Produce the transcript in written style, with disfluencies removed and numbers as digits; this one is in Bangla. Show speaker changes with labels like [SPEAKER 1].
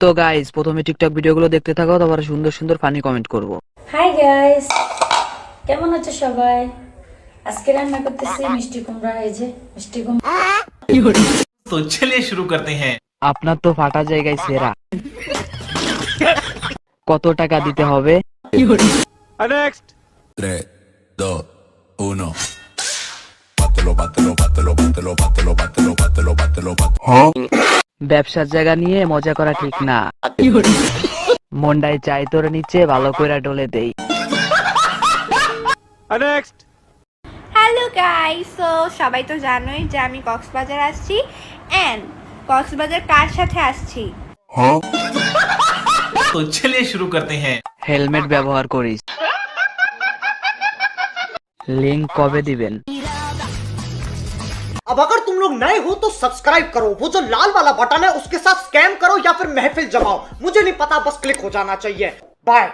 [SPEAKER 1] তো গাইস, প্রথমে টিকটক ভিডিওগুলো দেখতে থাকো, তারপরে সুন্দর সুন্দর ফানি কমেন্ট করব।
[SPEAKER 2] হাই গাইস, কেমন আছো সবাই? আজকে রান্না করতেছি মিষ্টি কুমড়া। এই যে মিষ্টি কুমড়া।
[SPEAKER 3] तो चलिए शुरू करते हैं।
[SPEAKER 1] আপনার তো ফাটা জায়গায় সেরা। কত টাকা দিতে হবে?
[SPEAKER 4] 3, 2, 1. Bátelo, bátelo, bátelo, bátelo, bátelo, bátelo, bátelo, bátelo, bátelo.
[SPEAKER 1] ব্যবসার জায়গা নিয়ে মজা করা ঠিক না। মন্ডায় চাই তোর নিচে ভালো কইরা ডলে দেই।
[SPEAKER 5] হ্যালো গাইস, সো সবাই তো জানোই যে আমি কক্সবাজার আসছি। এন্ড কক্সবাজার কার সাথে আসছি?
[SPEAKER 3] तो चलिए शुरू करते हैं।
[SPEAKER 1] হেলমেট ব্যবহার করিস। লিংক কবে দিবেন?
[SPEAKER 6] अब अगर तुम लोग नए हो तो सब्सक्राइब करो, वो जो लाल वाला बटन है उसके साथ स्कैम करो या फिर महफिल जमाओ, मुझे नहीं पता, बस क्लिक हो जाना चाहिए। बाय।